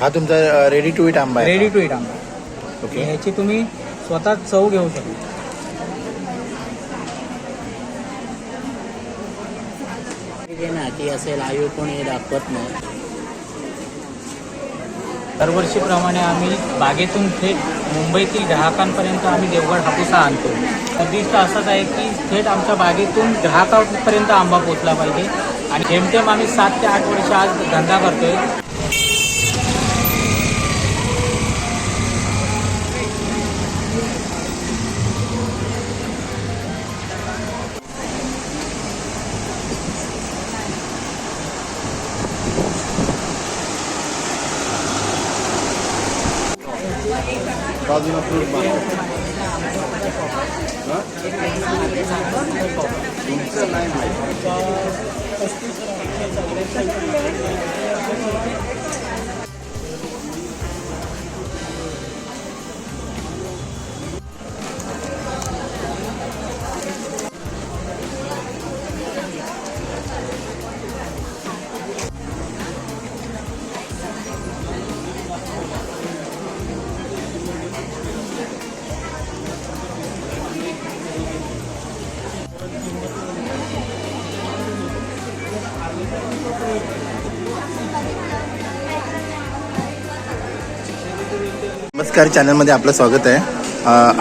हा तुमचा ready to it आंबा आहे. रेडी टू इट आंबा. ओके. ह्याची तुम्ही स्वतः चव घेऊ शकता. ना की असेल आयु कोणी दाखवत नाही. दरवर्षीप्रमाणे आम्ही बागेतून थेट मुंबईतील ग्राहकांपर्यंत आम्ही देवगड हापूस हा आणतो. उद्दिष्ट असंच आहे की थेट आमच्या बागेतून ग्राहकांपर्यंत आंबा पोचला पाहिजे आणि जेमतेम आम्ही 7 ते 8 वर्ष आज धंदा करतोय. बाजूला फ्रूट मार्केट. तुमचं नाही माहिती. नमस्कार, चॅनलमध्ये आपलं स्वागत आहे.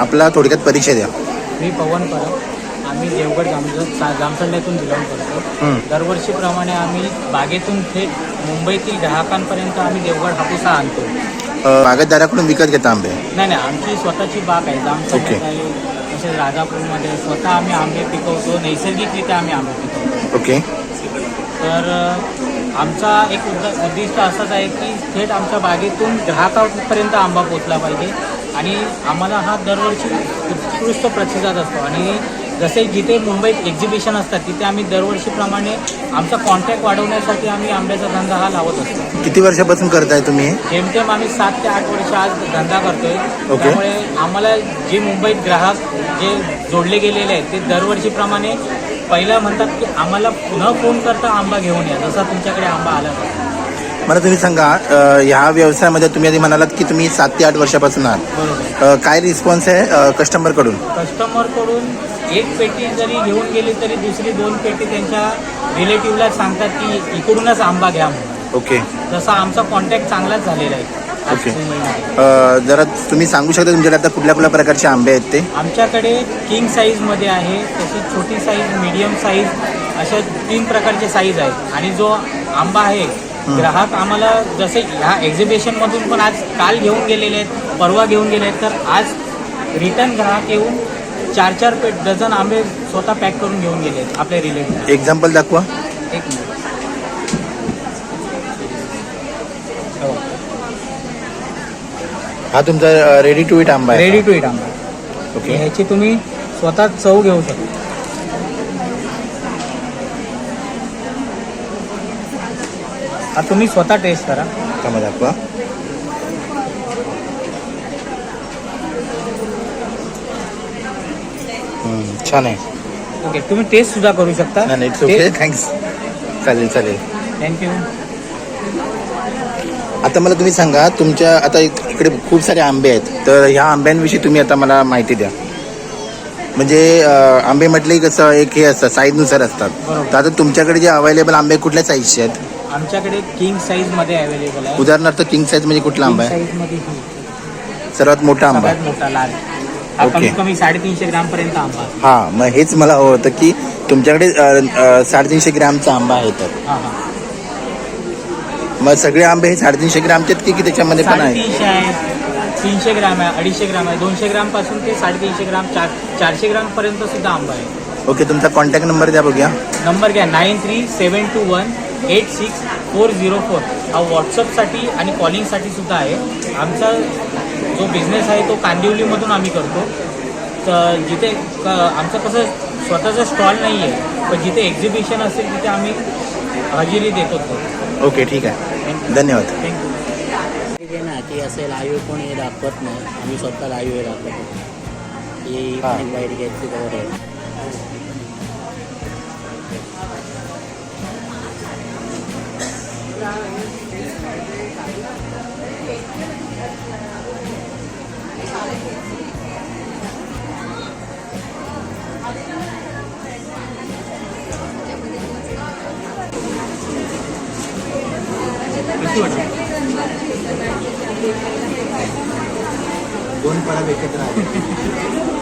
आपला थोडक्यात परिचय द्या. मी पवन परब. आम्ही देवगड जामसंड्यातून बिलॉंग करतो. दरवर्षीप्रमाणे आम्ही बागेतून थेट मुंबईतील ग्राहकांपर्यंत आम्ही देवगड हापूस हा आणतो. बागायतदाराकडून विकत घेता आंबे? नाही, आमची स्वतःची बाग आहे. जामसंड्यात आहे, तसेच राजापूरमध्ये स्वतः आम्ही आंबे पिकवतो. नैसर्गिकरित्या आम्ही आंबे पिकवतो. ओके. तर आमचा एक उद्दिष्ट असंच आहे की थेट आमच्या बागेतून ग्राहकांपर्यंत आंबा पोचला पाहिजे आणि आम्हाला हा दरवर्षी उत्कृष्ट प्रतिसाद असतो. आणि जसे जिथे मुंबईत एक्झिबिशन असतात तिथे आम्ही दरवर्षीप्रमाणे आमचा कॉन्टॅक्ट वाढवण्यासाठी आम्ही आंब्याचा धंदा हा लावत असतो. किती वर्षापासून करताय तुम्ही? जेमतेम आम्ही 7 ते 8 वर्ष आज धंदा करतोय. त्यामुळे आम्हाला जे मुंबईत ग्राहक जे जोडले गेलेले आहेत ते दरवर्षीप्रमाणे पहिला म्हणतात की आम्हाला पुन्हा फोन करता आंबा घेऊन या, जसा तुमच्याकडे आंबा आला. मला तुम्ही सांगा, ह्या व्यवसायामध्ये तुम्ही आधी म्हणालात की तुम्ही 7 ते 8 वर्षापासून आहात. बरोबर. काय रिस्पॉन्स आहे कस्टमरकडून? कस्टमरकडून एक पेटी जरी घेऊन गेली तरी दुसरी 2 पेटी त्यांच्या रिलेटिव्हला सांगतात की इकडूनच आंबा घ्या म्हणून. ओके. जसा आमचा कॉन्टॅक्ट चांगलाच झालेला आहे. ओके. जरा तुम्ही सांगू शकता तुमच्याकडे आता कुठल्या कुठल्या प्रकारचे आंबे आहेत ते? आमच्याकडे किंग साईजमध्ये आहे, तसेच छोटी साईज, मीडियम साईज अशा 3 प्रकारचे साईज आहेत. आणि जो आंबा आहे ग्राहक आम्हाला जसे ह्या एक्झिबिशनमधून पण आज काल घेऊन गेलेले आहेत, परवा घेऊन गेले आहेत, तर आज रिटर्न ग्राहक येऊन 4-4 डझन आंबे स्वतः पॅक करून घेऊन गेले आहेत आपले रिलेटिव्ह. एक्झाम्पल दाखवा. एक मिनिट. हा तुमचा रेडी टू इट आंबा आहे? रेडी टू इट आंबा. ओके. ह्याची तुम्ही स्वतः चव घेऊ शकता. हा तुम्ही स्वतः टेस्ट करा. थांबा दाखवा. छान आहे. ओके, तुम्ही टेस्ट सुद्धा करू शकता. नाही, इट्स ओके. थँक्स. चालेल. थँक्यू. आता मला तुम्ही सांगा, तुमच्या आता इकडे खूप सारे आंबे आहेत, तर ह्या आंब्यांविषयी तुम्ही आता मला माहिती द्या. म्हणजे आंबे म्हटले कसं एक हे असतं, साईजनुसार असतात. बरोबर. तर आता तुमच्याकडे जे अवेलेबल आंबे कुठल्या साईजचे आहेत? आमच्याकडे किंग साईजमध्ये अवेलेबल आहे. उदाहरणार्थ किंग साईज म्हणजे कुठला आंबा आहे? साईजमध्ये सर्वात मोठा आंबा? सगळ्यात मोठा लाल. हा ओके. कमीत कमी 350 ग्रामपर्यंत आंबा. हां, मग हेच मला हवं होतं की तुमच्याकडे 350 ग्रॅमचा आंबा आहे. तर हां, मग सगळे आंबे हे 350 ग्रामचे आहेत की त्याच्यामध्ये पण आहे? 350 आहे, 300 ग्राम आहे, 250 ग्राम आहे, 200 ग्रामपासून ते 350 ग्राम, 400 ग्रामपर्यंत सुद्धा आंबा आहे. ओके. तुमचा कॉन्टॅक्ट नंबर द्या बघूया. नंबर घ्या 93-721-86404. हा व्हॉट्सअपसाठी आणि कॉलिंगसाठी सुद्धा आहे. आमचा जो बिझनेस आहे तो कांदिवलीमधून आम्ही करतो. तर जिथे आमचं कसं स्वतःचं स्टॉल नाही आहे, पण जिथे एक्झिबिशन असेल तिथे आम्ही हजेरी देतो. ओके, ठीक आहे. धन्यवाद. थँक्यू. ना की असेल आयु कोणी दाखवत नाही, आम्ही स्वतः आयु दाखवतो. ही बाहेर घ्यायची गरज आहे. मेथी वडा. दोन परत एकत्र आहे.